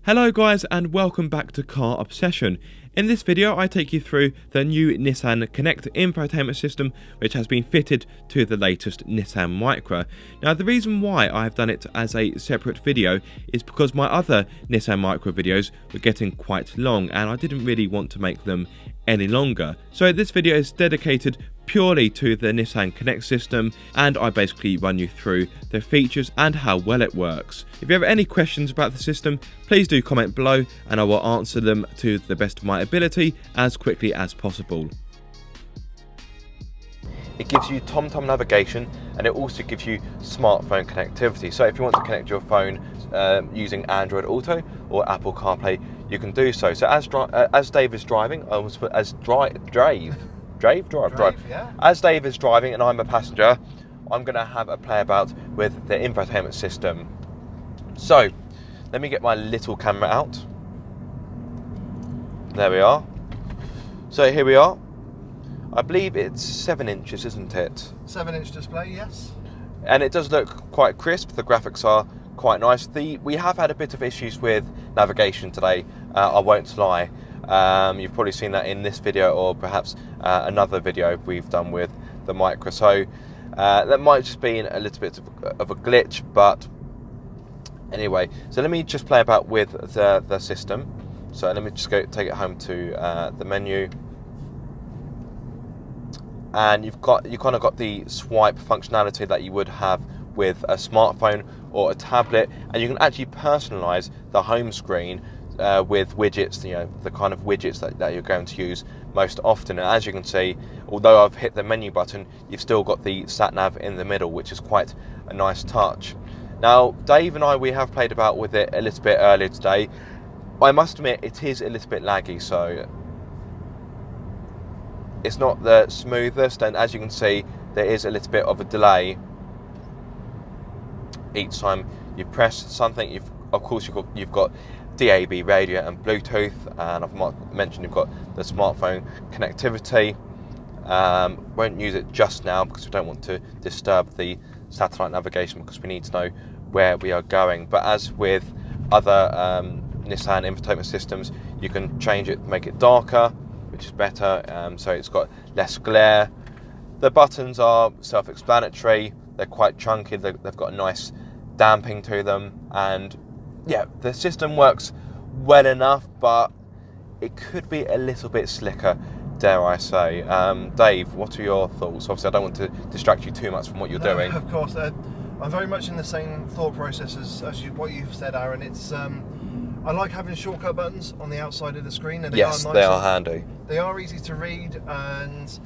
Hello guys and welcome back to Car Obsession. In this video I take you through the new NissanConnect infotainment system which has been fitted to the latest Nissan Micra. Now the reason why I've done it as a separate video is because my other Nissan Micra videos were getting quite long and I didn't really want to make them any longer. So this video is dedicated purely to the NissanConnect system and I basically run you through the features and how well it works. If you have any questions about the system, please do comment below and I will answer them to the best of my ability as quickly as possible. It gives you TomTom navigation and it also gives you smartphone connectivity. So if you want to connect your phone using Android Auto or Apple CarPlay, you can do so. So as Dave is driving, I almost put as drive. Yeah. As Dave is driving and I'm a passenger, I'm going to have a play about with the infotainment system. So let me get my little camera out. There we are. So here we are. I believe it's 7 inches, isn't it? 7-inch display, yes. And it does look quite crisp. The graphics are quite nice. We have had a bit of issues with navigation today, I won't lie. You've probably seen that in this video or perhaps another video we've done with the Micra. So that might just be a little bit of a glitch, but anyway. So let me just play about with the system. So let me just take it home to the menu. And you kind of got the swipe functionality that you would have with a smartphone or a tablet, and you can actually personalize the home screen with widgets, you know, the kind of widgets that you're going to use most often. And as you can see, although I've hit the menu button, you've still got the sat nav in the middle, which is quite a nice touch. Now, Dave and we have played about with it a little bit earlier today. I must admit, it is a little bit laggy, so it's not the smoothest, and as you can see, there is a little bit of a delay each time you press something. Of course, you've got DAB radio and Bluetooth, and I've mentioned you've got the smartphone connectivity. Won't use it just now because we don't want to disturb the satellite navigation because we need to know where we are going. But as with other Nissan infotainment systems, you can change it, make it darker, which is better, so it's got less glare. The buttons are self-explanatory, they're quite chunky, they've got a nice damping to them, and yeah, the system works well enough, but it could be a little bit slicker, dare I say. Dave, what are your thoughts? Obviously I don't want to distract you too much from what you're doing. Of course, I'm very much in the same thought process as what you've said, Aaron. It's I like having shortcut buttons on the outside of the screen, and they are nice. They are handy. They are easy to read, and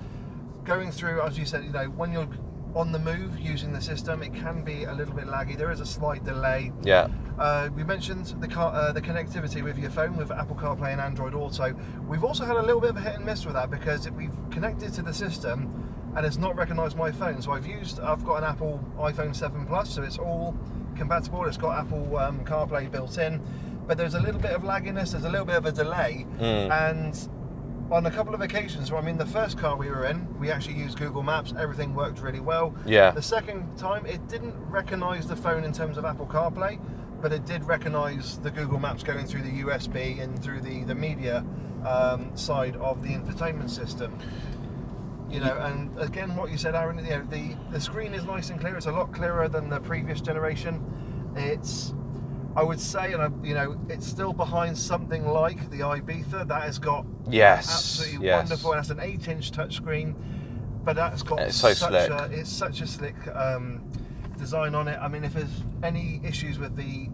going through, as you said, you know, when you're on the move using the system, it can be a little bit laggy. There is a slight delay. Yeah. We mentioned the connectivity with your phone with Apple CarPlay and Android Auto. We've also had a little bit of a hit and miss with that because we've connected to the system and it's not recognised my phone. So I've got an Apple iPhone 7 Plus, so it's all compatible. It's got Apple CarPlay built in. But there's a little bit of lagginess, there's a little bit of a delay, and on a couple of occasions, I mean, the first car we were in, we actually used Google Maps, everything worked really well. Yeah. The second time, it didn't recognise the phone in terms of Apple CarPlay, but it did recognise the Google Maps going through the USB and through the media side of the infotainment system. You know, and again, what you said, Aaron, you know, the screen is nice and clear, it's a lot clearer than the previous generation. I would say, and you know, it's still behind something like the Ibiza that has got absolutely wonderful. And that's an 8-inch touchscreen, but that's got such a slick design on it. I mean, if there's any issues with the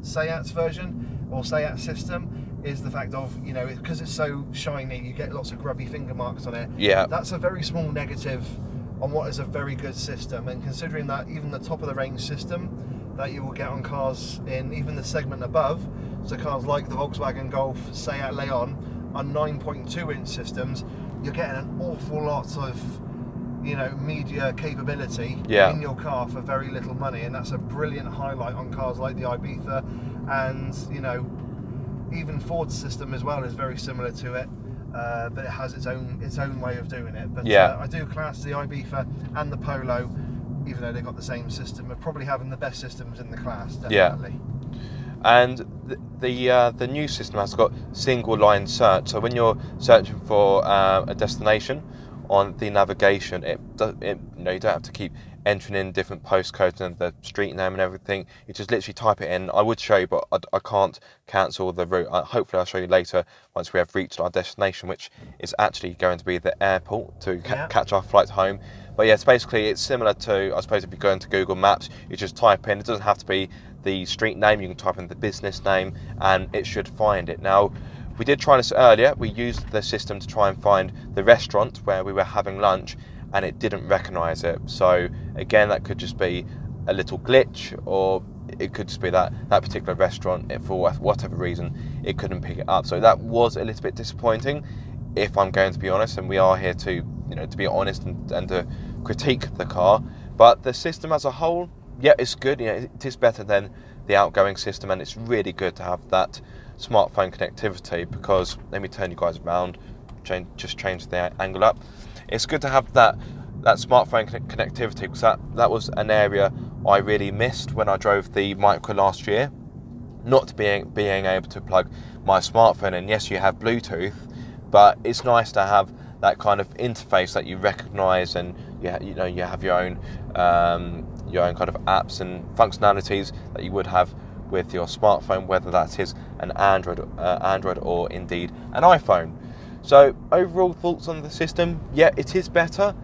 Seat's version or Seat system, is the fact of, you know, because it's so shiny, you get lots of grubby finger marks on it. Yeah. That's a very small negative on what is a very good system, and considering that even the top of the range system that you will get on cars in even the segment above, so cars like the Volkswagen Golf, Seat Leon, on 9.2-inch systems, you're getting an awful lot of, you know, media capability in your car for very little money, and that's a brilliant highlight on cars like the Ibiza, and you know, even Ford's system as well is very similar to it, but it has its own way of doing it. But I do class the Ibiza and the Polo, even though they've got the same system, of probably having the best systems in the class, definitely. And the new system has got single line search. So when you're searching for a destination on the navigation, you don't have to keep entering in different postcodes and the street name and everything. You just literally type it in. I would show you, but I can't cancel the route. Hopefully I'll show you later once we have reached our destination, which is actually going to be the airport to catch our flight home. But yes, basically it's similar to, I suppose, if you go into Google Maps, you just type in, it doesn't have to be the street name, you can type in the business name and it should find it. Now, we did try this earlier. We used the system to try and find the restaurant where we were having lunch and it didn't recognise it. So again, that could just be a little glitch, or it could just be that particular restaurant, for whatever reason, it couldn't pick it up. So that was a little bit disappointing, if I'm going to be honest, and we are here to, to be honest and to critique the car. But the system as a whole, yeah, it's good. It is better than the outgoing system, and it's really good to have that smartphone connectivity, because, let me turn you guys around, just change the angle up. It's good to have that smartphone connectivity, because that was an area I really missed when I drove the Micra last year. Not being able to plug my smartphone in. Yes, you have Bluetooth, but it's nice to have that kind of interface that you recognise, and you have your own kind of apps and functionalities that you would have with your smartphone, whether that is an Android or indeed an iPhone. So overall thoughts on the system? Yeah, it is better,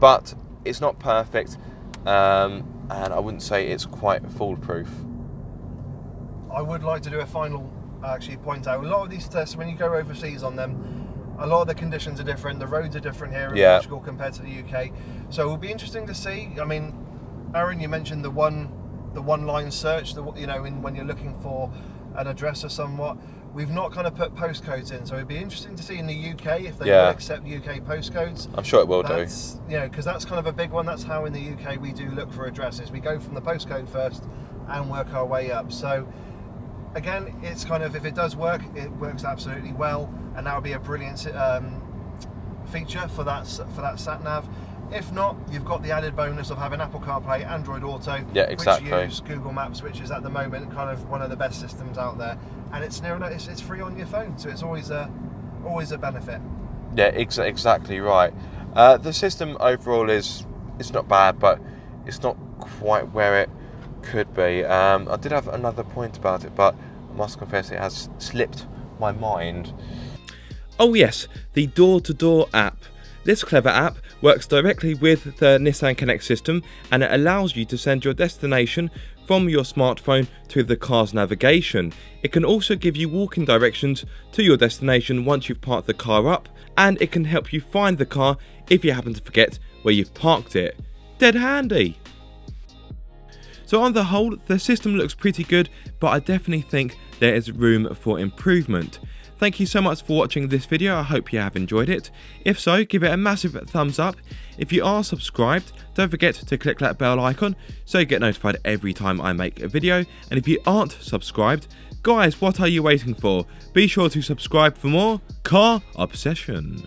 but it's not perfect, and I wouldn't say it's quite foolproof. I would like to do a final point out. A lot of these tests, when you go overseas on them, a lot of the conditions are different. The roads are different here in Portugal compared to the UK. So it'll be interesting to see. I mean, Aaron, you mentioned the one line search. When you're looking for an address or somewhat, we've not kind of put postcodes in. So it'd be interesting to see in the UK if they will accept UK postcodes. I'm sure it will do. Because that's kind of a big one. That's how in the UK we do look for addresses. We go from the postcode first and work our way up. So again, it's kind of, if it does work, it works absolutely well, and that would be a brilliant feature for that sat nav. If not, you've got the added bonus of having Apple CarPlay, Android Auto, which use Google Maps, which is at the moment kind of one of the best systems out there, and it's free on your phone, so it's always a benefit. Yeah, exactly right. The system overall it's not bad, but it's not quite where it could be. I did have another point about it, but I must confess it has slipped my mind. Oh yes, the door-to-door app. This clever app works directly with the NissanConnect system, and it allows you to send your destination from your smartphone to the car's navigation. It can also give you walking directions to your destination once you've parked the car up, and it can help you find the car if you happen to forget where you've parked it. Dead handy! So on the whole, the system looks pretty good, but I definitely think there is room for improvement. Thank you so much for watching this video. I hope you have enjoyed it. If so, give it a massive thumbs up. If you are subscribed, don't forget to click that bell icon so you get notified every time I make a video. And if you aren't subscribed, guys, what are you waiting for? Be sure to subscribe for more car obsession.